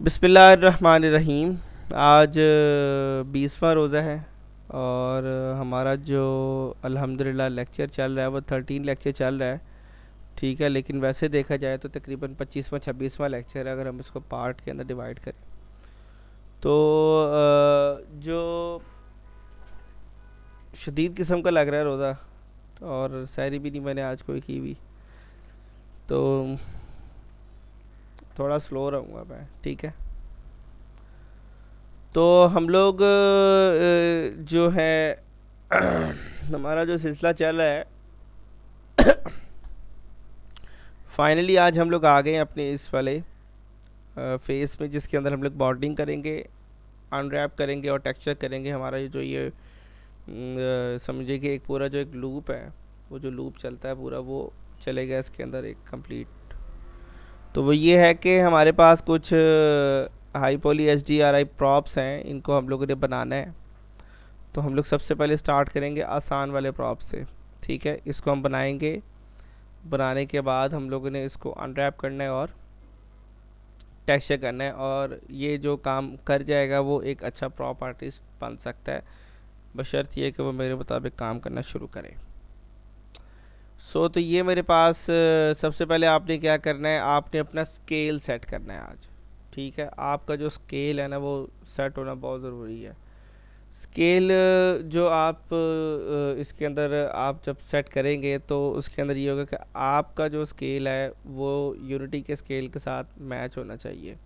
बिस्मिल्लाहिर्रहमानिर्रहीम। आज 20वां रोज़ा है और हमारा जो अल्हम्दुलिल्लाह लेक्चर चल रहा है वो 13 लेक्चर चल रहा है। ठीक है, लेकिन वैसे देखा जाए तो तकरीबन 25वां 26वां लेक्चर है अगर हम इसको पार्ट के अंदर डिवाइड करें तो। जो शदीद किस्म का लग रहा है रोज़ा, और सैरी भी नहीं मैंने आज कोई की हुई, तो थोड़ा स्लो रहूँगा मैं। ठीक है, तो हम लोग जो है हमारा जो सिलसिला चल रहा है, फाइनली आज हम लोग आ गए हैं अपने इस वाले फेस में जिसके अंदर हम लोग बॉन्डिंग करेंगे, अनरैप करेंगे और टेक्सचर करेंगे। हमारा ये जो ये समझिए कि एक पूरा जो एक लूप है, वो जो लूप चलता है पूरा वो चलेगा इसके अंदर एक कंप्लीट। तो वो ये है कि हमारे पास कुछ high poly H D R आई प्रॉप्स हैं, इनको हम लोगों ने बनाना है। तो हम लोग सबसे पहले स्टार्ट करेंगे आसान वाले प्रॉप से। ठीक है, इसको हम बनाएंगे। बनाने के बाद हम लोगों ने इसको अनरैप करना है और टेक्सचर करना है, और ये जो काम कर जाएगा वो एक अच्छा प्रॉप आर्टिस्ट बन सकता है, बशर्त ये कि वो मेरे मुताबिक काम करना शुरू करे। तो ये मेरे पास सबसे पहले आपने क्या करना है, आपने अपना स्केल सेट करना है आज। ठीक है, आपका जो स्केल है ना वो सेट होना बहुत ज़रूरी है। स्केल जो आप इसके अंदर आप जब सेट करेंगे तो उसके अंदर ये होगा कि आपका जो स्केल है वो यूनिटी के स्केल के साथ मैच होना चाहिए।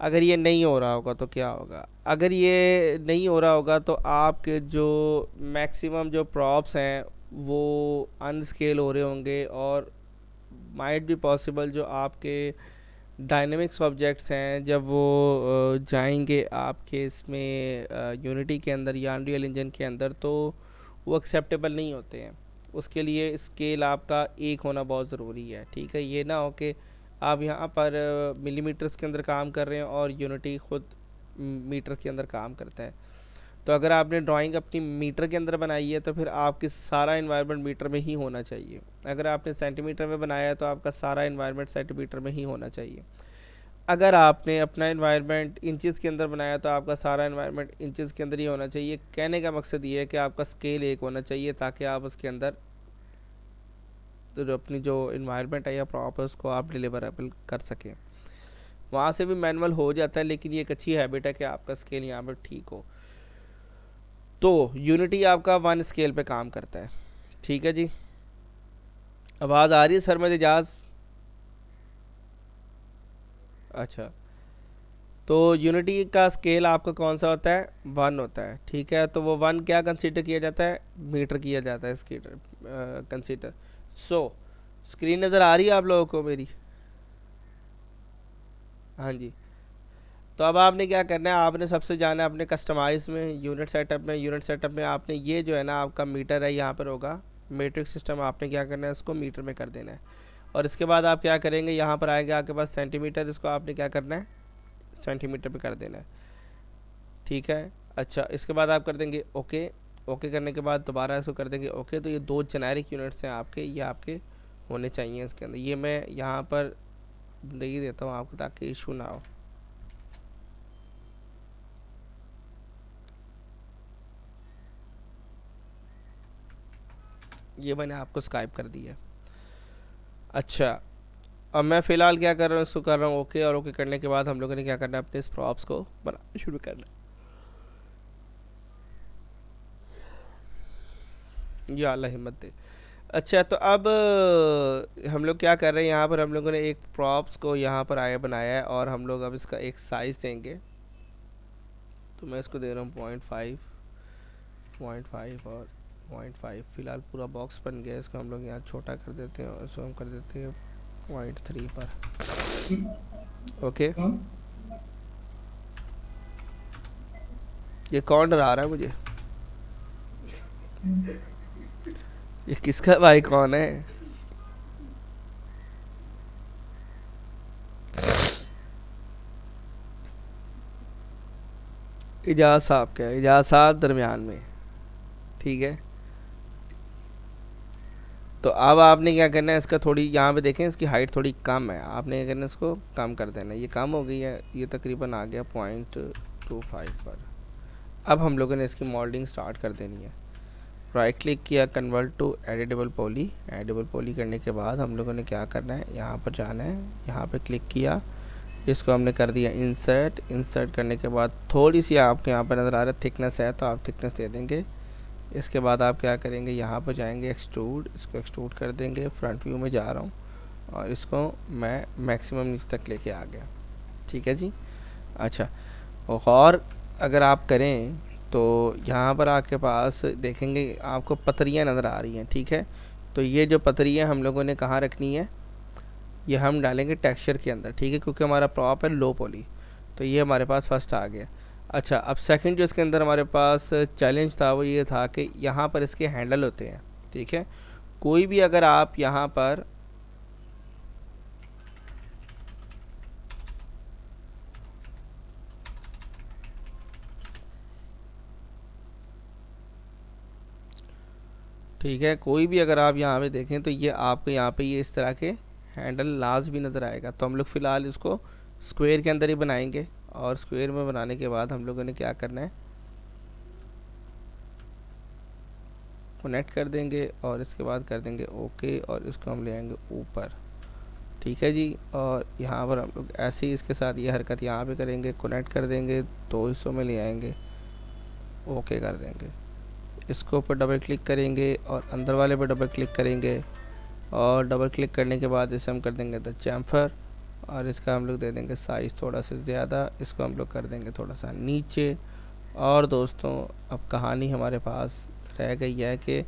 अगर ये नहीं हो रहा होगा तो क्या होगा, अगर ये नहीं हो रहा होगा तो आपके जो मैक्सिमम जो प्रॉप्स हैं वो अनस्केल हो रहे होंगे, और माइट भी पॉसिबल जो आपके डायनेमिक्स ऑब्जेक्ट्स हैं जब वो जाएंगे आपके इसमें यूनिटी के अंदर या अनरियल इंजन के अंदर, तो वो एक्सेप्टेबल नहीं होते हैं। उसके लिए स्केल आपका एक होना बहुत ज़रूरी है। ठीक है, ये ना हो कि आप यहाँ पर मिलीमीटर्स के अंदर काम कर रहे हैं और यूनिटी ख़ुद मीटर के अंदर काम करता है। तो अगर आपने ड्राइंग अपनी मीटर के अंदर बनाई है तो फिर आपकी सारा इन्वायरमेंट मीटर में ही होना चाहिए। अगर आपने सेंटीमीटर में बनाया है तो आपका सारा इन्वायरमेंट सेंटीमीटर में ही होना चाहिए। अगर आपने अपना इन्वायरमेंट इंचज़ के अंदर बनाया तो आपका सारा इन्वायरमेंट इंचज़ के अंदर ही होना चाहिए। कहने का मकसद ये है कि आपका स्केल एक होना चाहिए ताकि आप उसके अंदर तो जो अपनी जो इन्वायरमेंट है या प्रॉप है उसको आप डिलीवरेबल कर सकें। वहाँ से भी मैनुअल हो जाता है, लेकिन ये एक अच्छी हैबिट है कि आपका स्केल यहाँ पर ठीक हो। तो यूनिटी आपका वन स्केल पे काम करता है। ठीक है जी, आवाज़ आ रही है सर में इजाज़? अच्छा, तो यूनिटी का स्केल आपका कौन सा होता है? वन होता है। ठीक है, तो वो वन क्या कंसीडर किया जाता है? मीटर किया जाता है इसकी कंसीडर। सो स्क्रीन नज़र आ रही है आप लोगों को मेरी? हाँ जी। तो अब आपने क्या करना है, आपने सबसे जाना है अपने कस्टमाइज में, यूनिट सेटअप में। यूनिट सेटअप में आपने ये जो है ना आपका मीटर है यहाँ पर होगा मैट्रिक्स सिस्टम, आपने क्या करना है इसको मीटर में कर देना है। और इसके बाद आप क्या करेंगे, यहाँ पर आएंगे आपके पास सेंटीमीटर, इसको आपने क्या करना है सेंटीमीटर पे कर देना है। ठीक है, अच्छा, इसके बाद आप कर देंगे ओके। ओके करने के बाद दोबारा इसको कर देंगे ओके। तो ये दो जेनेरिक यूनिट्स हैं आपके, ये आपके होने चाहिए इसके अंदर। ये मैं यहाँ पर दे ही देता हूँ आपको ताकि इशू ना हो। ये मैंने आपको स्काइप कर दिया है। अच्छा, अब मैं फ़िलहाल क्या कर रहा हूँ, इसको कर रहा हूँ ओके, और ओके करने के बाद हम लोगों ने क्या करना है, अपने इस प्रॉप्स को बनाना शुरू करना है। या अल्लाह हिम्मत दे। अच्छा, तो अब हम लोग क्या कर रहे हैं, यहाँ पर हम लोगों ने एक प्रॉप्स को यहाँ पर आया बनाया है, और हम लोग अब इसका एक साइज़ देंगे। तो मैं इसको दे रहा हूँ 0.5, 0.5 और 0.5। फ़िलहाल पूरा बॉक्स बन गया है, इसको हम लोग यहाँ छोटा कर देते हैं और इसको हम कर देते हैं 0.3 पर। ओके, ये कौन डरा रहा है मुझे? ये किसका भाई कौन है? इजाज़ साहब क्या है, इजाज़ साहब दरमियान में। ठीक है, तो अब आपने क्या करना है, इसका थोड़ी यहाँ पे देखें इसकी हाइट थोड़ी कम है, आपने क्या करना है इसको कम कर देना है। ये कम हो गई है, ये तकरीबन आ गया 0.25 पर। अब हम लोगों ने इसकी मॉडलिंग स्टार्ट कर देनी है। राइट क्लिक किया, convert to editable poly. Editable poly करने के बाद हम लोगों ने क्या करना है, यहाँ पर जाना है, यहाँ पर क्लिक किया, इसको हमने कर दिया इंसर्ट। इंसर्ट करने के बाद थोड़ी सी आपके यहाँ पर नज़र आ रहा है थिकनेस है, तो आप थिकनेस दे देंगे। इसके बाद आप क्या करेंगे, यहाँ पर जाएंगे एक्सट्रूड, इसको एक्सट्रूड कर देंगे। फ्रंट व्यू में जा रहा हूँ और इसको मैं मैक्सिमम नीचे तक लेके आ गया। ठीक है जी। अच्छा, और अगर आप करें तो यहाँ पर आपके पास देखेंगे आपको पतरियाँ नज़र आ रही हैं। ठीक है, तो ये जो पतरियाँ हम लोगों ने कहाँ रखनी है, ये हम डालेंगे टेक्सचर के अंदर। ठीक है, क्योंकि हमारा प्रॉप है लो पॉली, तो ये हमारे पास फर्स्ट आ गया। अच्छा, अब सेकंड जो इसके अंदर हमारे पास चैलेंज था वो ये था कि यहाँ पर इसके हैंडल होते हैं। ठीक है, कोई भी अगर आप यहाँ पर ठीक है, कोई भी अगर आप यहाँ पे देखें तो ये आपको यहाँ पे ये इस तरह के हैंडल लाज भी नज़र आएगा। तो हम लोग फ़िलहाल इसको स्क्वायर के अंदर ही बनाएंगे, और स्क्वायर में बनाने के बाद हम लोगों ने क्या करना है, कनेक्ट कर देंगे और इसके बाद कर देंगे ओके, और इसको हम ले आएंगे ऊपर। ठीक है जी, और यहाँ पर हम लोग ऐसे ही इसके साथ ये हरकत यहाँ पे करेंगे, कनेक्ट कर देंगे, 2 हिस्सों में ले आएंगे, ओके कर देंगे। इसको ऊपर डबल क्लिक करेंगे और अंदर वाले पर डबल क्लिक करेंगे, और डबल क्लिक करने के बाद इसे हम कर देंगे द चैम्फर, और इसका हम लोग दे देंगे साइज़ थोड़ा सा ज़्यादा, इसको हम लोग कर देंगे थोड़ा सा नीचे। और दोस्तों अब कहानी हमारे पास रह गई है कि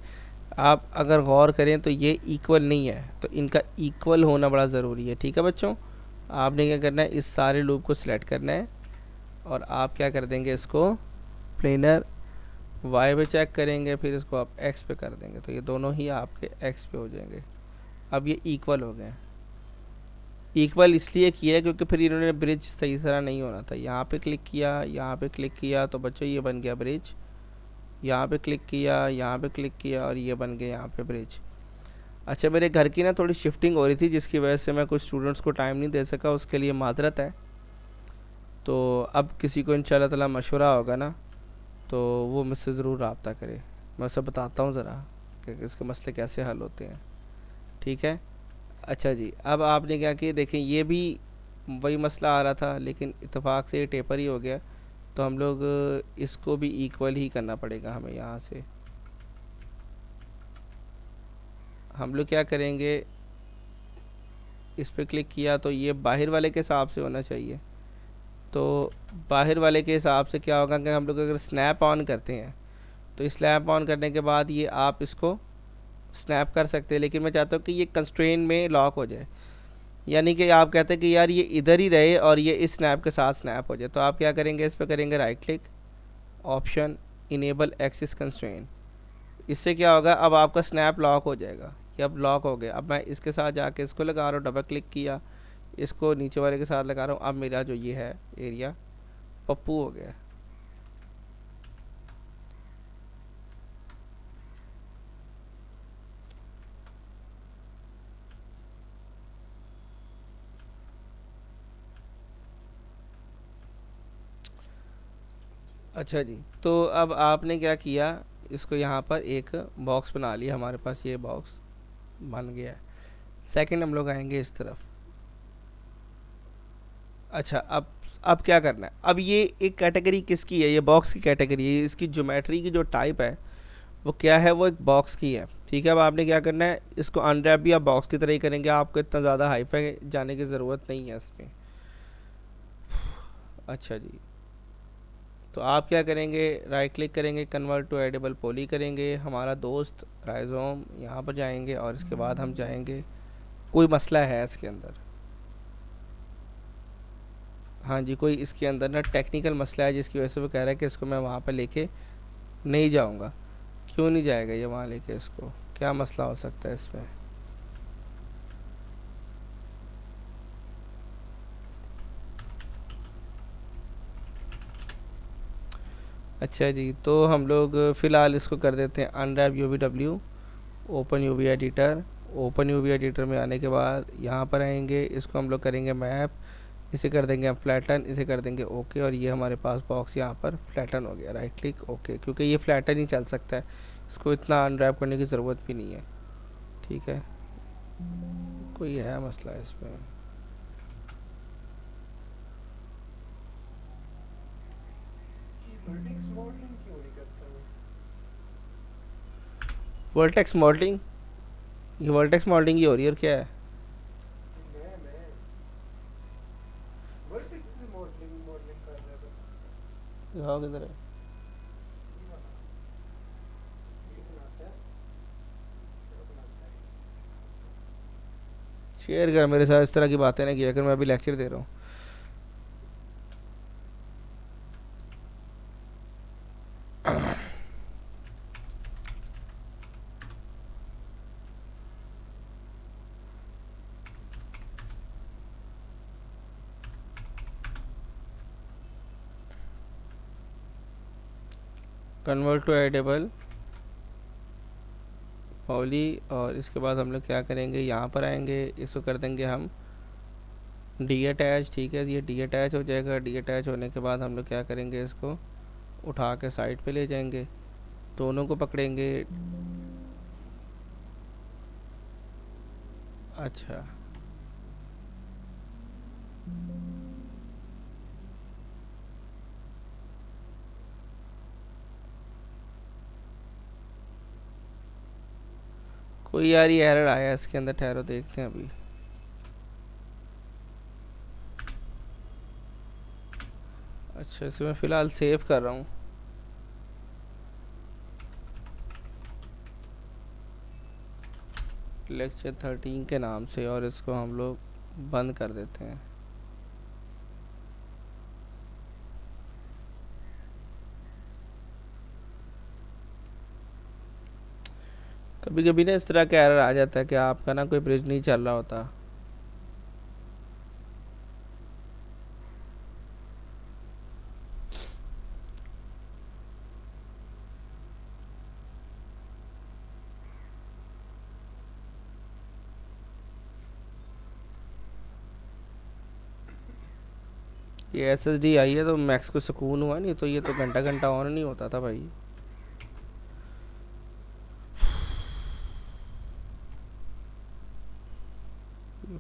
आप अगर गौर करें तो ये इक्वल नहीं है, तो इनका इक्वल होना बड़ा ज़रूरी है। ठीक है बच्चों, आपने क्या करना है, इस सारे लूप को सिलेक्ट करना है और आप क्या कर देंगे, इसको प्लेनर वाई पे चेक करेंगे, फिर इसको आप एक्स पे कर देंगे, तो ये दोनों ही आपके एक्स पे हो जाएंगे। अब ये इक्वल हो गए। इक्वल इसलिए किया है क्योंकि फिर इन्होंने ब्रिज सही तरह नहीं होना था। यहाँ पे क्लिक किया, यहाँ पे क्लिक किया, तो बच्चों ये बन गया ब्रिज। यहाँ पे क्लिक किया, यहाँ पे क्लिक किया, और ये बन गया यहाँ पे ब्रिज। अच्छा, मेरे घर की ना थोड़ी शिफ्टिंग हो रही थी, जिसकी वजह से मैं कुछ स्टूडेंट्स को टाइम नहीं दे सका, उसके लिए माजरत है। तो अब किसी को इंशाल्लाह ताला मशवरा होगा ना, तो वो मुझसे ज़रूर रब्ता करे। मैं उसे बताता हूँ ज़रा कि इसके मसले कैसे हल होते हैं। ठीक है। अच्छा जी, अब आपने क्या किया, देखें ये भी वही मसला आ रहा था, लेकिन इत्तेफाक से ये टेपर ही हो गया, तो हम लोग इसको भी इक्वल ही करना पड़ेगा हमें। यहाँ से हम लोग क्या करेंगे, इस पर क्लिक किया तो ये बाहर वाले के हिसाब से होना चाहिए। तो बाहर वाले के हिसाब से क्या होगा कि हम लोग अगर स्नैप ऑन करते हैं, तो स्नैप ऑन करने के बाद ये आप इसको स्नैप कर सकते हैं, लेकिन मैं चाहता हूँ कि ये कंस्ट्रेन में लॉक हो जाए, यानी कि आप कहते हैं कि यार ये इधर ही रहे और ये इस स्नैप के साथ स्नैप हो जाए। तो आप क्या करेंगे, इस पर करेंगे right click, option enable axis constrain. इससे क्या होगा, अब आपका स्नैप लॉक हो जाएगा। ये अब लॉक हो गया। अब मैं इसके साथ जाके इसको लगा रहा हूँ, डबल क्लिक किया, इसको नीचे वाले के साथ लगा रहा हूँ। अब मेरा जो ये है एरिया पप्पू हो गया। अच्छा जी, तो अब आपने क्या किया, इसको यहाँ पर एक बॉक्स बना लिया, हमारे पास ये बॉक्स बन गया है। सेकंड हम लोग आएंगे इस तरफ। अच्छा, अब क्या करना है, अब ये एक कैटेगरी किसकी है, ये बॉक्स की कैटेगरी है। इसकी ज्योमेट्री की जो टाइप है वो क्या है, वो एक बॉक्स की है। ठीक है, अब आपने क्या करना है, इसको अनरैप भी आप बॉक्स की तरह ही करेंगे, आपको इतना ज़्यादा हाईफाई जाने की ज़रूरत नहीं है इसमें। अच्छा जी, तो आप क्या करेंगे, राइट क्लिक करेंगे, कन्वर्ट टू एडिबल पॉली करेंगे, हमारा दोस्त राइजोम यहाँ पर जाएंगे, और इसके बाद हम जाएंगे, कोई मसला है इसके अंदर, हाँ जी, कोई इसके अंदर ना टेक्निकल मसला है, जिसकी वजह से वो कह रहा है कि इसको मैं वहाँ पर लेके नहीं जाऊँगा। क्यों नहीं जाएगा ये वहाँ लेके, इसको क्या मसला हो सकता है इसमें। अच्छा जी, तो हम लोग फ़िलहाल इसको कर देते हैं unwrap UVW, open UV editor. Open UV editor में आने के बाद यहाँ पर आएंगे, इसको हम लोग करेंगे मैप, इसे कर देंगे हम फ्लैटन, इसे कर देंगे ओके, और ये हमारे पास बॉक्स यहाँ पर फ्लैटन हो गया। राइट क्लिक ओके, क्योंकि ये फ्लैटन ही चल सकता है, इसको इतना अनरैप करने की ज़रूरत भी नहीं है। ठीक है, कोई है मसला इसमें? वर्टेक्स मॉडलिंग, ये वर्टेक्स मॉडलिंग ही हो रही है और क्या है? दिखाओ किधर है? शेयर कर मेरे साथ, इस तरह की बातें ना किया कर, मैं अभी लेक्चर दे रहा हूँ। कन्वर्ट टू एडेबल पॉली, और इसके बाद हम लोग क्या करेंगे, यहाँ पर आएंगे, इसको कर देंगे हम डी अटैच। ठीक है, ये डी अटैच हो जाएगा। डी अटैच होने के बाद हम लोग क्या करेंगे, इसको उठा के साइड पे ले जाएंगे, दोनों को पकड़ेंगे। अच्छा, कोई यार ये एरर आया इसके अंदर, ठहरो देखते हैं अभी। अच्छा, इसे मैं फ़िलहाल सेव कर रहा हूँ। लेक्चर 13 के नाम से, और इसको हम लोग बंद कर देते हैं। कभी कभी ना इस तरह का एरर आ जाता है कि आपका ना कोई ब्रिज नहीं चल रहा होता। ये SSD आई है तो मैक्स को सुकून हुआ, नहीं तो ये तो घंटा घंटा ऑन नहीं होता था भाई।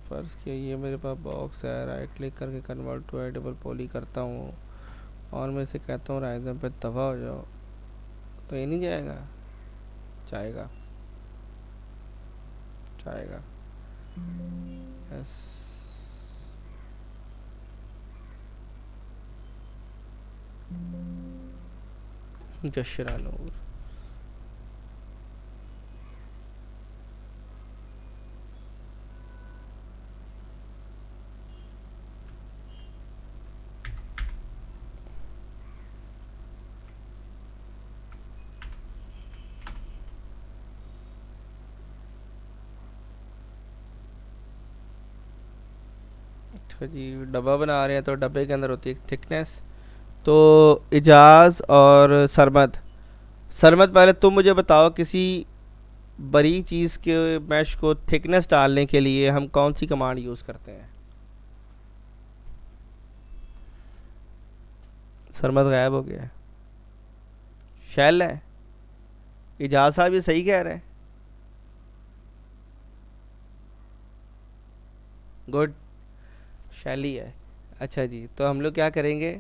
फ़र्ज़ किया ये मेरे पास बॉक्स है, राइट क्लिक करके कन्वर्ट टू एडेबल पॉली करता हूँ, और मैं इसे कहता हूँ राइजन पे दफ़ा हो जाओ, तो ये नहीं जाएगा? जाएगा, जाएगा। यस, जशरा नूर। अच्छा जी, डब्बा बना रहे हैं तो डब्बे के अंदर होती है थिकनेस। तो इजाज़ और सरमद, सरमद पहले तुम मुझे बताओ, किसी बड़ी चीज़ के मैश को थिकनेस डालने के लिए हम कौन सी कमांड यूज़ करते हैं? सरमद गायब हो गया है। शैल है, इजाज़ साहब ये सही कह रहे हैं। गुड, शैली है। अच्छा जी, तो हम लोग क्या करेंगे,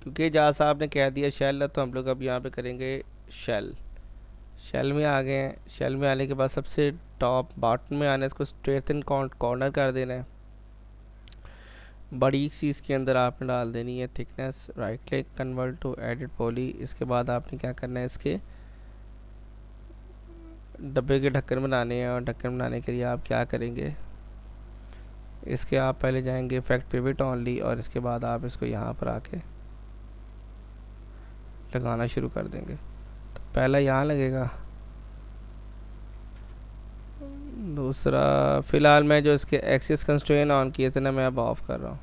क्योंकि इजाज़ साहब ने कह दिया शैल है, तो हम लोग अब यहाँ पे करेंगे शैल। शेल में आ गए हैं। शेल में आने के बाद सबसे टॉप बॉटम में आना है, इसको स्ट्रेटन कॉर्नर कर देना है। बड़ी चीज़ के अंदर आपने डाल देनी है thickness, right click convert to edit poly. इसके बाद आपने क्या करना है, इसके डब्बे के ढक्कन बनाने हैं, और ढक्कन बनाने के लिए आप क्या करेंगे, इसके आप पहले जाएंगे इफेक्ट पिवट ऑनली, और इसके बाद आप इसको यहाँ पर आके लगाना शुरू कर देंगे। तो पहला यहाँ लगेगा, दूसरा फ़िलहाल मैं जो इसके एक्सिस कंस्ट्रेन ऑन किए थे ना, मैं अब ऑफ़ कर रहा हूँ।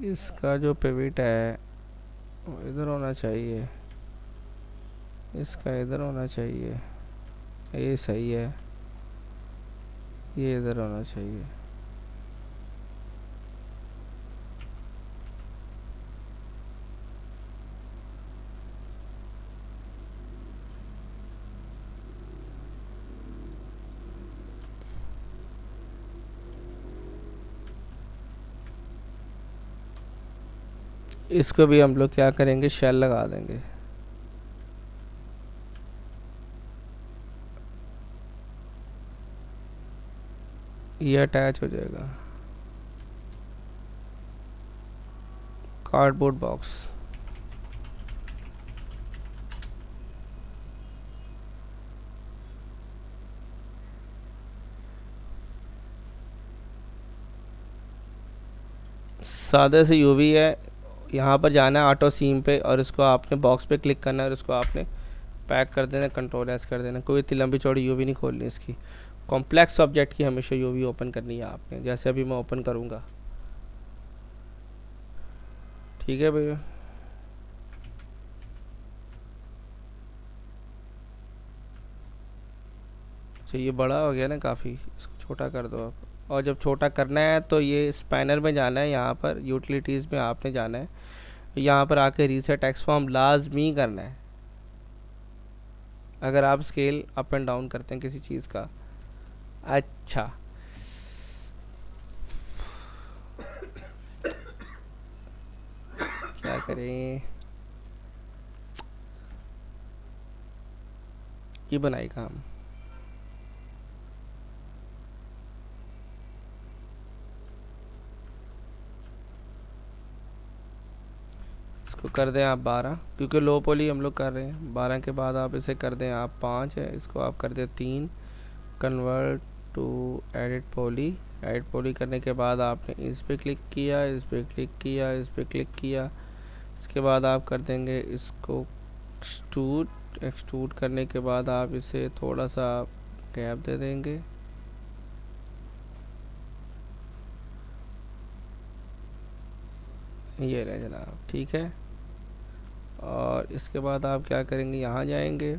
इसका जो पिविट है वो इधर होना चाहिए, इसका इधर होना चाहिए, ये सही है, ये इधर होना चाहिए। इसको भी हम लोग क्या करेंगे, शेल लगा देंगे। ये अटैच हो जाएगा। कार्डबोर्ड बॉक्स, सादे से यूवी है। यहाँ पर जाना है ऑटो सीम पे और इसको आपने बॉक्स पे क्लिक करना है और इसको आपने पैक कर देना, कंट्रोल एस कर देना। कोई इतनी लंबी चौड़ी यूवी नहीं खोलनी इसकी। कॉम्प्लेक्स ऑब्जेक्ट की हमेशा यूवी ओपन करनी है आपने, जैसे अभी मैं ओपन करूँगा। ठीक है भैया। तो ये बड़ा हो गया ना काफ़ी, इसको छोटा कर दो आप। और जब छोटा करना है तो ये स्पैनर में जाना है, यहाँ पर यूटिलिटीज़ में आपने जाना है, यहाँ पर आके रीसेट टेक्स्ट फॉर्म लाजमी करना है अगर आप स्केल अप एंड डाउन करते हैं किसी चीज़ का। अच्छा, क्या करें, ये बनाई काम। इसको कर दें आप 12, क्योंकि लो पोली हम लोग कर रहे हैं। 12 के बाद आप इसे कर दें आप 5 है, इसको आप कर दें 3। Convert to edit poly. Edit poly करने के बाद आपने इस पे क्लिक किया, इस पे क्लिक किया, इस पे क्लिक किया। इसके बाद आप कर देंगे इसको एक्सट्रूड। एक्सट्रूड करने के बाद आप इसे थोड़ा सा गैप दे देंगे। ये रहे जनाब, ठीक है। और इसके बाद आप क्या करेंगे, यहाँ जाएंगे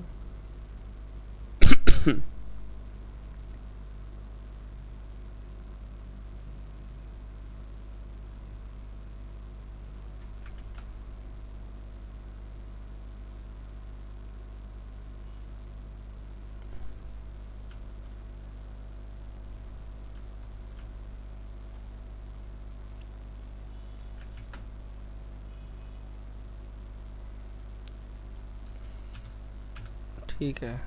ठीक है।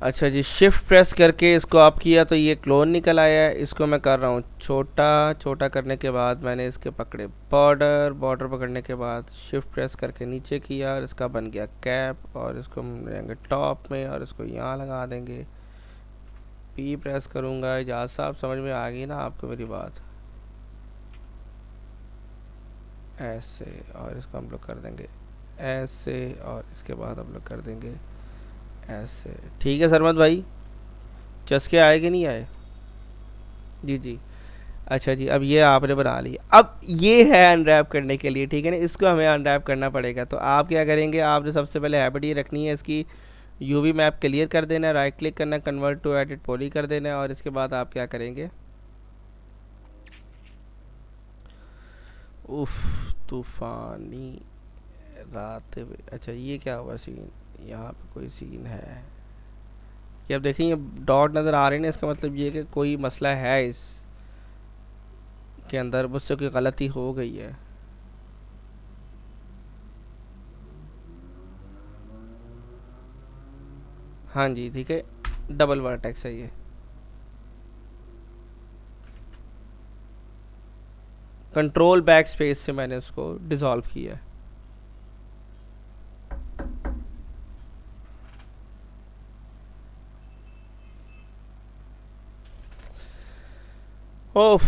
अच्छा जी, शिफ्ट प्रेस करके इसको आप किया तो ये क्लोन निकल आया है। इसको मैं कर रहा हूँ छोटा। छोटा करने के बाद मैंने इसके पकड़े बॉर्डर। बॉर्डर पकड़ने के बाद शिफ्ट प्रेस करके नीचे किया और इसका बन गया कैप। और इसको हम लेंगे टॉप में और इसको यहाँ लगा देंगे। पी प्रेस करूँगा। एजाज साहब समझ में आ गई ना आपको मेरी बात? ऐसे, और इसको हम लोग कर देंगे ऐसे, और इसके बाद हम लोग कर देंगे ऐसे। ठीक है सरमत भाई, चस्के आए कि नहीं आए? जी जी। अच्छा जी, अब ये आपने बना लिया। अब ये है अनरैप करने के लिए, ठीक है ना, इसको हमें अनरैप करना पड़ेगा। तो आप क्या करेंगे, आपने सबसे पहले हैबिट ये रखनी है, इसकी यूवी मैप क्लियर कर देना है, राइट क्लिक करना है, कन्वर्ट टू एडिट पॉली कर देना है। और इसके बाद आप क्या करेंगे, उफ तूफानी रात। अच्छा ये क्या हुआ सीन, यहाँ पे कोई सीन है कि अब देखें ये डॉट नज़र आ रहे हैं ना, इसका मतलब ये कि कोई मसला है इस के अंदर, मुझसे कोई गलती हो गई है। हाँ जी ठीक है, डबल वर्टेक्स है ये। कंट्रोल बैक स्पेस से मैंने उसको डिसॉल्व किया है। ओह,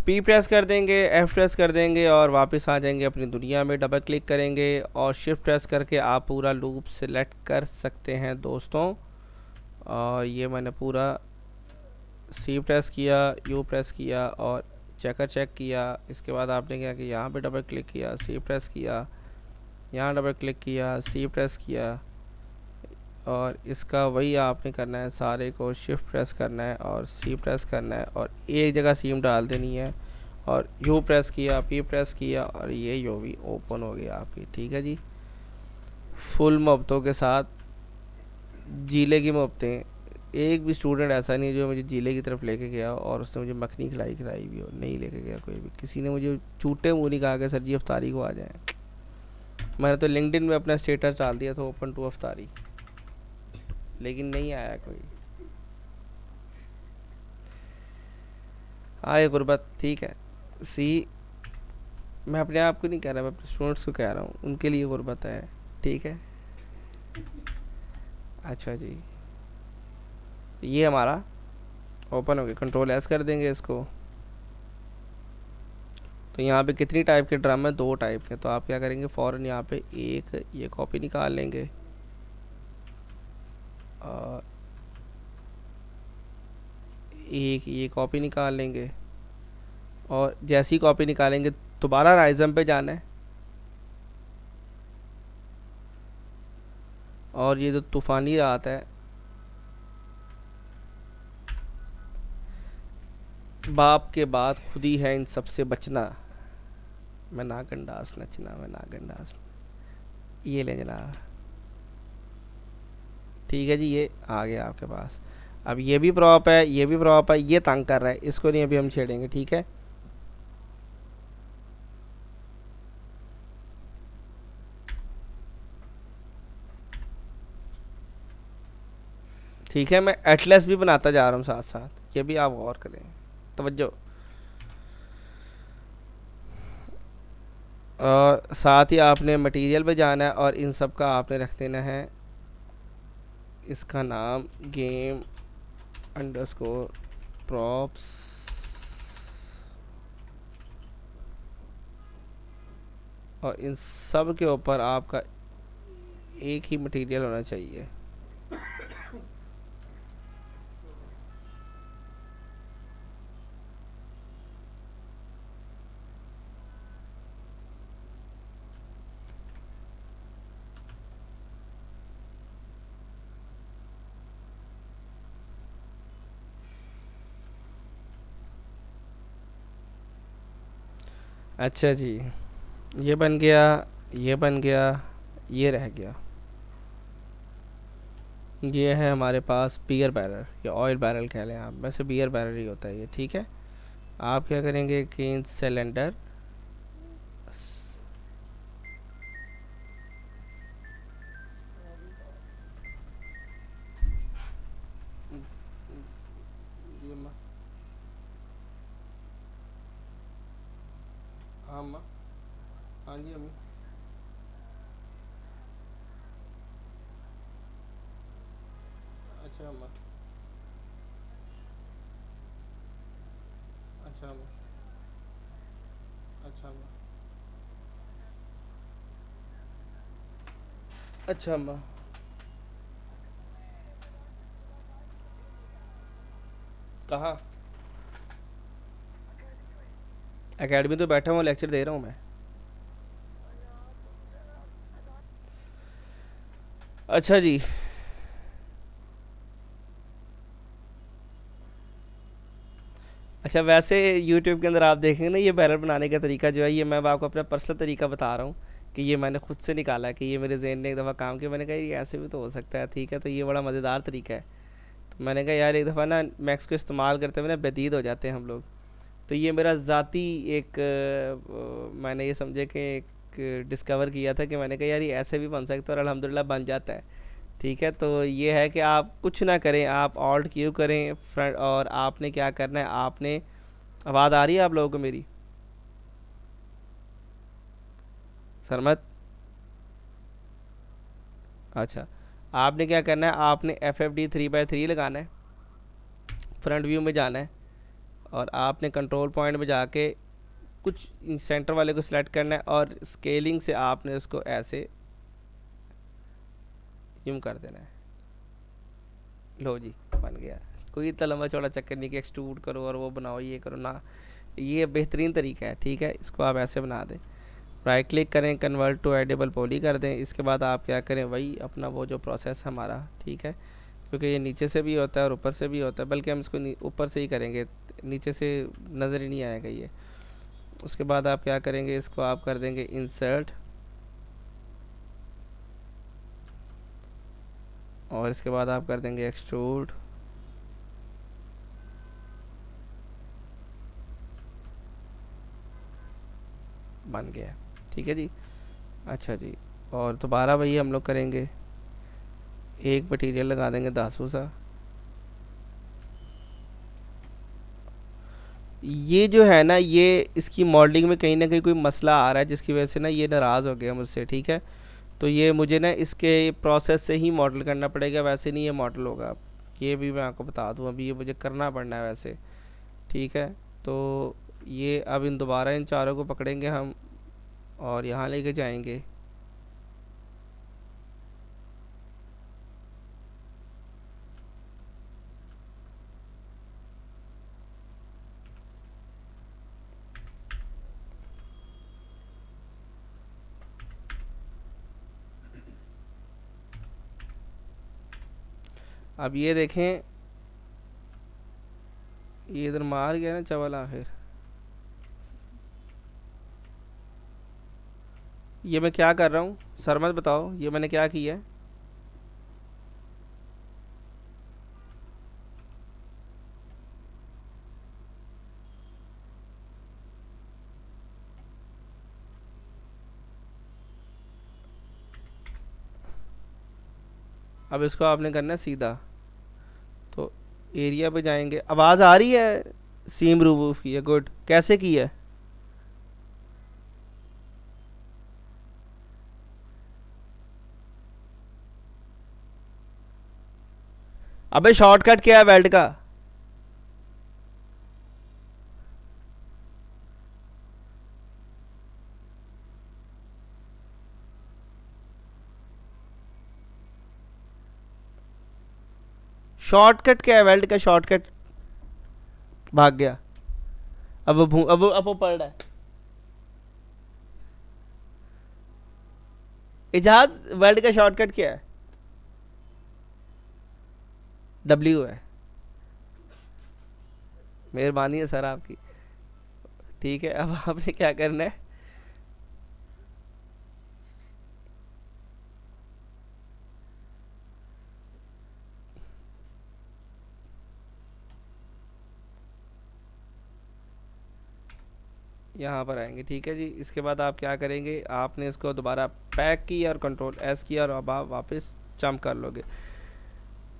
पी प्रेस कर देंगे, एफ प्रेस कर देंगे और वापस आ जाएंगे अपनी दुनिया में। डबल क्लिक करेंगे और शिफ्ट प्रेस करके आप पूरा लूप सेलेक्ट कर सकते हैं दोस्तों। और ये मैंने पूरा सी प्रेस किया, यू प्रेस किया और चेकर चेक किया। इसके बाद आपने क्या किया, यहाँ पे डबल क्लिक किया, सी प्रेस किया, यहाँ डबल क्लिक किया, सी प्रेस किया, और इसका वही आपने करना है, सारे को शिफ्ट प्रेस करना है और सी प्रेस करना है और एक जगह सीम डाल देनी है और यू प्रेस किया, पी प्रेस किया और ये यू भी ओपन हो गया आपकी। ठीक है जी, फुल मोहब्बतों के साथ, जीले की मोहब्बतें। एक भी स्टूडेंट ऐसा नहीं जो मुझे जीले की तरफ लेके गया और उसने मुझे मखनी खिलाई भी हो, नहीं लेके गया कोई भी। किसी ने मुझे झूठे मुँह नहीं कहा कि सर जी अफ्तारी को आ जाएं। मैंने तो लिंक्डइन में अपना स्टेटस डाल दिया था ओपन टू अफ्तारी, लेकिन नहीं आया कोई। आए गुर्बत, ठीक है। सी, मैं अपने आप को नहीं कह रहा, मैं अपने स्टूडेंट्स को कह रहा हूँ, उनके लिए गुर्बत है। ठीक है, अच्छा जी, ये हमारा ओपन हो गया। कंट्रोल एस कर देंगे इसको। तो यहाँ पे कितनी टाइप के ड्रम है, 2 टाइप के। तो आप क्या करेंगे, फ़ौरन यहाँ पे एक ये कॉपी निकाल लेंगे और एक ये कॉपी निकाल लेंगे, और जैसी कॉपी निकालेंगे दोबारा राइज़म पे जाना है और ये जो तूफ़ानी रात है, बाप के बाद खुद ही है इन सब से बचना, मैं ना गंडास नचना, मैं ना गंडास। ये ले जनाब, ठीक है जी, ये आ गया आपके पास। अब ये भी प्रॉप है, ये भी प्रॉप है, ये तंग कर रहा है, इसको नहीं अभी हम छेड़ेंगे। ठीक है, ठीक है, मैं एटलस भी बनाता जा रहा हूँ साथ साथ, ये भी आप गौर करें, तवज्जो। और साथ ही आपने मटेरियल पे जाना है और इन सब का आपने रख देना है इसका नाम गेम अंडरस्कोर प्रॉप्स, और इन सब के ऊपर आपका एक ही मटेरियल होना चाहिए। अच्छा जी, ये बन गया, ये बन गया, ये रह गया। ये है हमारे पास बियर बैरल या ऑयल बैरल कह लें आप, वैसे बियर बैरल ही होता है ये। ठीक है, आप क्या करेंगे, केन सिलेंडर, हाँ अम्मा, हाँ जी अम्मी, अच्छा अम्मा, अच्छा अम्मा, अच्छा अम्मा, अच्छा अम्मा। कहाँ? एकेडमी तो बैठा हूँ, लेक्चर दे रहा हूँ मैं। अच्छा जी, अच्छा वैसे यूट्यूब के अंदर आप देखेंगे ना, ये बैनर बनाने का तरीका जो है, ये मैं आपको अपना पर्सनल तरीका बता रहा हूँ कि ये मैंने खुद से निकाला है, कि ये मेरे जहन ने एक दफ़ा काम किया, मैंने कहा ये ऐसे भी तो हो सकता है। ठीक है, तो ये बड़ा मज़ेदार तरीका है। तो मैंने कहा यार एक दफ़ा ना मैक्स को इस्तेमाल करते हुए ना व्यतीत हो जाते हैं हम लोग। तो ये मेरा ज़ाती एक मैंने ये समझे कि एक डिस्कवर किया था, कि मैंने कहा यार ये ऐसे भी बन सकता है और अल्हम्दुलिल्लाह बन जाता है। ठीक है, तो ये है कि आप कुछ ना करें, आप ऑल्ट क्यू करें फ्रंट, और आपने क्या करना है, आपने, आवाज़ आ रही है आप लोगों को मेरी? सरमत, अच्छा, आपने क्या करना है, आपने FFD 3x3 लगाना है, फ्रंट व्यू में जाना है और आपने कंट्रोल पॉइंट में जाके कुछ सेंटर वाले को सिलेक्ट करना है और स्केलिंग से आपने उसको ऐसे यूम कर देना है। लो जी, बन गया। कोई इतना लंबा चौड़ा चक्कर नहीं कि एक्सट्रूड करो और वो बनाओ, ये करो ना, ये बेहतरीन तरीका है, ठीक है, इसको आप ऐसे बना दें। राइट क्लिक करें, कन्वर्ट टू एडिबल पॉली कर दें। इसके बाद आप क्या करें, वही अपना वो जो प्रोसेस है हमारा, ठीक है, क्योंकि ये नीचे से भी होता है और ऊपर से भी होता है, बल्कि हम इसको ऊपर से ही करेंगे, नीचे से नज़र ही नहीं आएगा ये। उसके बाद आप क्या करेंगे, इसको आप कर देंगे इंसर्ट, और इसके बाद आप कर देंगे एक्सट्रूड, बन गया, ठीक है जी। अच्छा जी, और दोबारा वही हम लोग करेंगे, एक मटेरियल लगा देंगे दासू सा। ये जो है ना, ये इसकी मॉडलिंग में कहीं ना कहीं कोई मसला आ रहा है, जिसकी वजह से ना ये नाराज़ हो गया मुझसे, ठीक है। तो ये मुझे ना इसके प्रोसेस से ही मॉडल करना पड़ेगा, वैसे नहीं ये मॉडल होगा। ये भी मैं आपको बता दूं, अभी ये मुझे करना पड़ना है वैसे, ठीक है। तो ये अब इन दोबारा इन चारों को पकड़ेंगे हम और यहाँ लेके जाएंगे। अब ये देखें, ये इधर मार गया ना चावल आखिर। ये मैं क्या कर रहा हूँ सर, मत बताओ ये मैंने क्या किया है। अब इसको आपने करना है सीधा, तो एरिया पे जाएंगे। आवाज़ आ रही है सीम रिमूव की है, गुड। कैसे की है? अबे शॉर्टकट क्या है वेल्ड का? शॉर्टकट क्या है वेल्ड का? शॉर्टकट भाग गया। अब वो पड़ रहा है। इजाज, वेल्ड का शॉर्टकट क्या है? डब्ल्यू है। मेहरबानी है सर आपकी। ठीक है, अब आपने क्या करना है, यहाँ पर आएंगे, ठीक है जी। इसके बाद आप क्या करेंगे, आपने इसको दोबारा पैक किया और कंट्रोल एस किया और अब आप वापस जंप कर लोगे।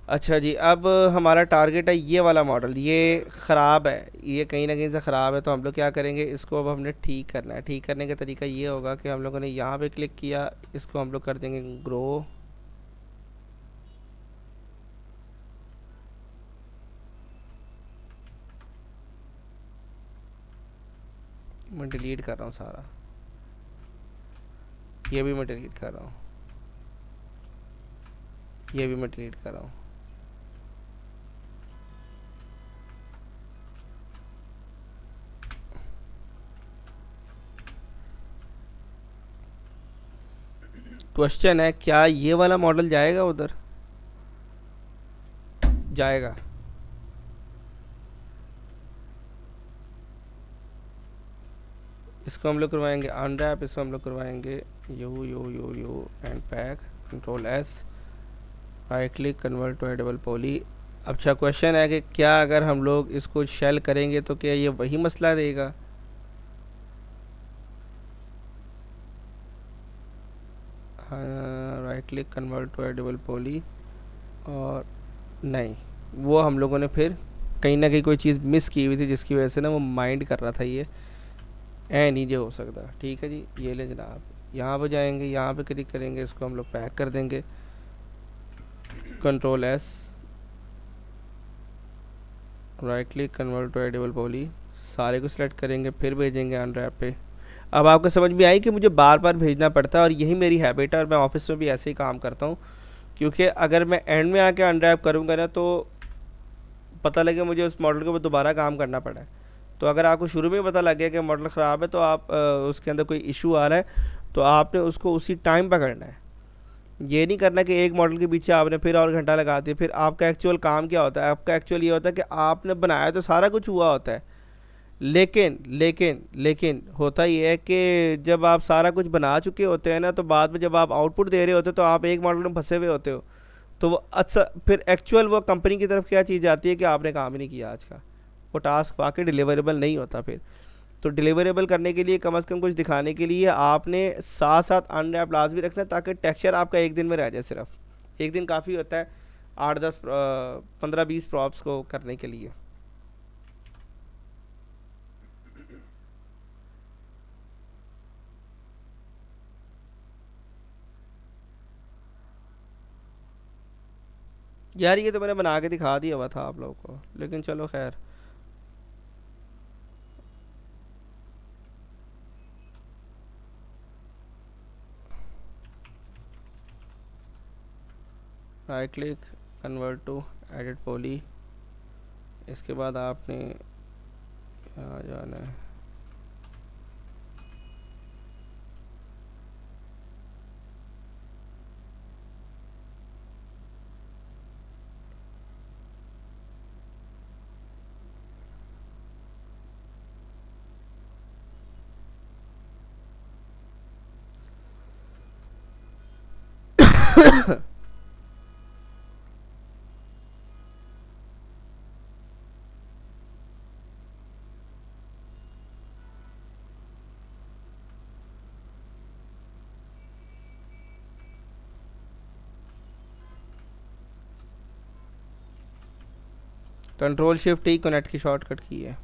अच्छा जी, अब हमारा टारगेट है ये वाला मॉडल, ये ख़राब है, ये कहीं ना कहीं से ख़राब है। तो हम लोग क्या करेंगे, इसको अब हमने ठीक करना है। ठीक करने का तरीका ये होगा कि हम लोगों ने यहाँ पे क्लिक किया, इसको हम लोग कर देंगे ग्रो। मैं डिलीट कर रहा हूँ सारा, ये भी मैं डिलीट कर रहा हूँ, ये भी मैं डिलीट कर रहा हूँ। क्वेश्चन है, क्या ये वाला मॉडल जाएगा उधर? जाएगा। इसको हम लोग करवाएंगे अनरैप, इसको हम लोग करवाएंगे U U U U and pack, control S, right click, convert to editable poly. अच्छा क्वेश्चन है कि क्या अगर हम लोग इसको शेल करेंगे तो क्या ये वही मसला देगा? हाँ, right click, convert to editable poly, और नहीं, वो हम लोगों ने फिर कहीं ना कहीं कोई चीज़ मिस की हुई थी, जिसकी वजह से ना वो माइंड कर रहा था ये नहीं जो हो सकता। ठीक है जी, ये ले जनाब, यहाँ पे जाएंगे, यहाँ पे क्लिक करेंगे, इसको हम लोग पैक कर देंगे, control S, right click, convert to editable poly, सारे को सिलेक्ट करेंगे, फिर भेजेंगे अनरैप पे। अब आपको समझ में आई कि मुझे बार बार भेजना पड़ता है, और यही मेरी हैबिट है, और मैं ऑफिस में भी ऐसे ही काम करता हूँ, क्योंकि अगर मैं एंड में आके अनरैप करूँगा ना तो पता लगे मुझे उस मॉडल के ऊपर दोबारा काम करना पड़ा है। तो अगर आपको शुरू में ही पता लग गया कि मॉडल ख़राब है, तो आप उसके अंदर कोई इशू आ रहा है, तो आपने उसको उसी टाइम पर करना है। ये नहीं करना कि एक मॉडल के पीछे आपने फिर और घंटा लगा दिया। फिर आपका एक्चुअल काम क्या होता है? आपका एक्चुअल ये होता है कि आपने बनाया तो सारा कुछ हुआ होता है, लेकिन लेकिन लेकिन होता ये है कि जब आप सारा कुछ बना चुके होते हैं ना, तो बाद में जब आप आउटपुट दे रहे होते हो तो आप एक मॉडल में फंसे हुए होते हो। तो वो अच्छा, फिर एक्चुअल वो कंपनी की तरफ क्या चीज़ आती है कि आपने काम ही नहीं किया आज का, वो टास्क वाकई डिलीवरेबल नहीं होता फिर। तो डिलीवरेबल करने के लिए कम से कम कुछ दिखाने के लिए आपने साथ साथ अनरैप लास्ट भी रखना है, ताकि टेक्सचर आपका एक दिन में रह जाए। सिर्फ एक दिन काफ़ी होता है 8 10 15 20 प्रॉप्स को करने के लिए। यार ये तो मैंने बना के दिखा दिया हुआ था आप लोगों को, लेकिन चलो खैर। Right click, convert to edit poly. इसके बाद आपने यहाँ जाना है। कंट्रोल शिफ्ट ही कनेक्ट की शॉर्टकट की है।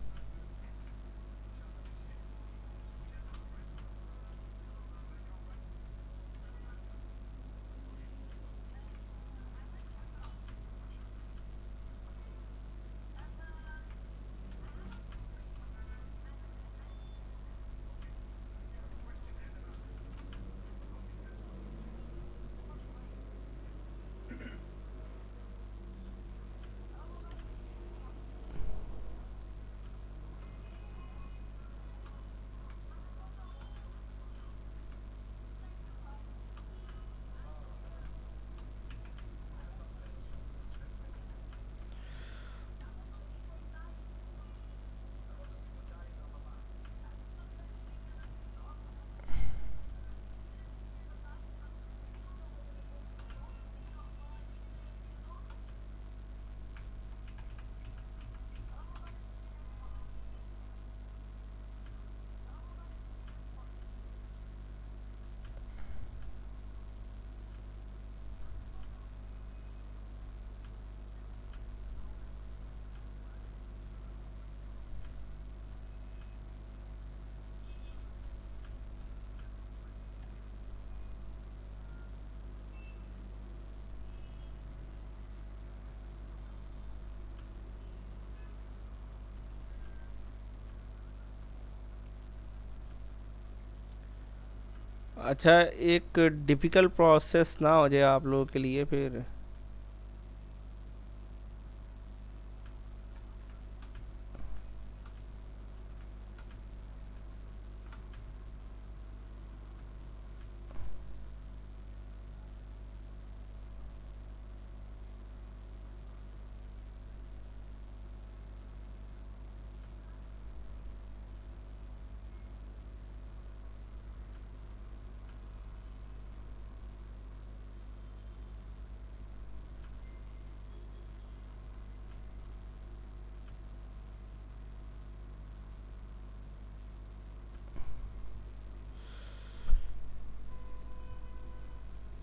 अच्छा, एक डिफ़िकल्ट प्रोसेस ना हो जाए आप लोगों के लिए फिर।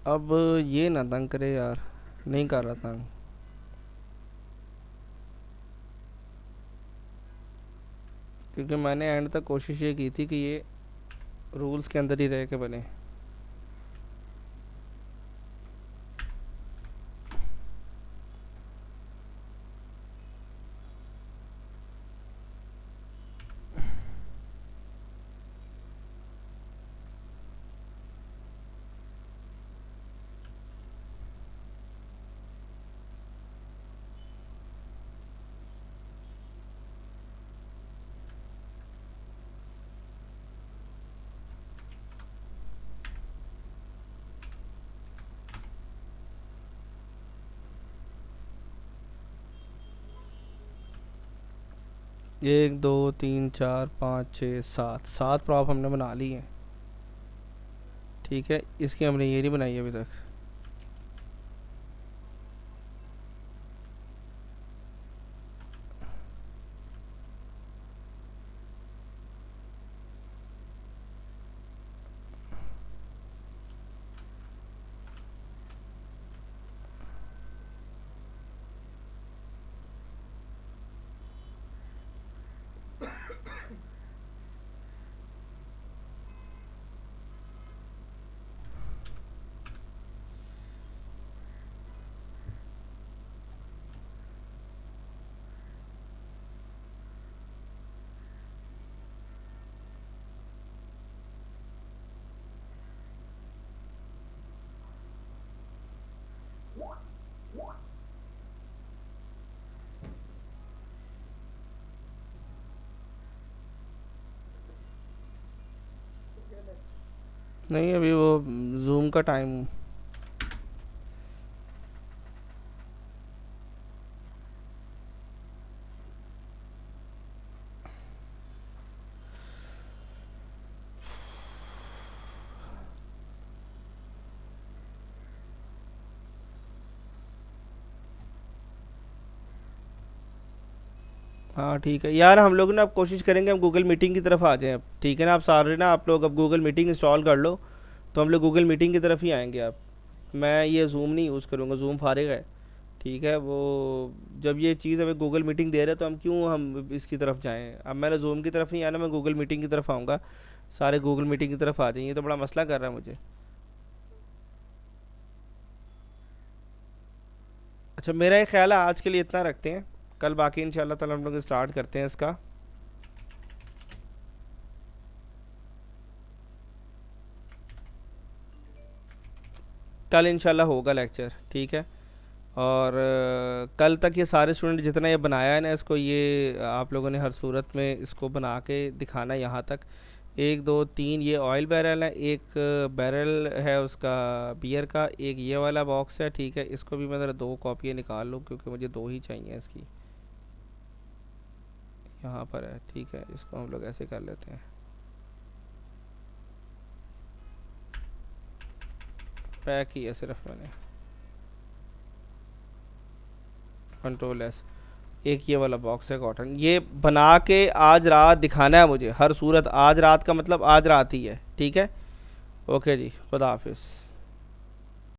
अब ये ना तंग करे यार, नहीं कर रहा तंग। क्योंकि मैंने एंड तक कोशिश ये की थी कि ये रूल्स के अंदर ही रह के बने। 1 2 3 4 5 6 7 7 प्रॉप हमने बना ली हैं। ठीक है, इसकी हमने ये नहीं बनाई अभी तक। नहीं, अभी वो जूम का टाइम। हाँ ठीक है यार, हम लोग ना अब कोशिश करेंगे हम गूगल मीटिंग की तरफ आ जाएं अब। ठीक है ना, आप सारे ना आप लोग अब गूगल मीटिंग इंस्टॉल कर लो, तो हम लोग गूगल मीटिंग की तरफ ही आएंगे अब। मैं ये जूम नहीं यूज़ करूँगा, जूम फारिग है। ठीक है, वो जब ये चीज़ हमें गूगल मीटिंग दे रहे हैं तो हम क्यों हम इसकी तरफ जाएं। अब मैंने जूम की तरफ नहीं आना, मैं गूगल मीटिंग की तरफ आऊँगा। सारे गूगल मीटिंग की तरफ आ जाइए, तो बड़ा मसला कर रहा है मुझे। अच्छा, मेरा ये ख्याल है आज के लिए इतना रखते हैं। कल बाकी इंशाल्लाह ताला हम लोग स्टार्ट करते हैं इसका। कल इंशाल्लाह होगा लेक्चर, ठीक है। और कल तक ये सारे स्टूडेंट जितना ये बनाया है ना, इसको ये आप लोगों ने हर सूरत में इसको बना के दिखाना है यहाँ तक। 1 2 3 ये ऑयल बैरल है, एक बैरल है उसका बियर का, एक ये वाला बॉक्स है। ठीक है, इसको भी मैं ज़रा 2 कॉपियाँ निकाल लूँ क्योंकि मुझे 2 ही चाहिए इसकी। यहाँ पर है, ठीक है, इसको हम लोग ऐसे कर लेते हैं। पैक ही है सिर्फ मैंने, कंट्रोल एस। एक ये वाला बॉक्स है कॉटन, ये बना के आज रात दिखाना है मुझे हर सूरत। आज रात का मतलब आज रात ही है, ठीक है। ओके जी, खुदा हाफिज़।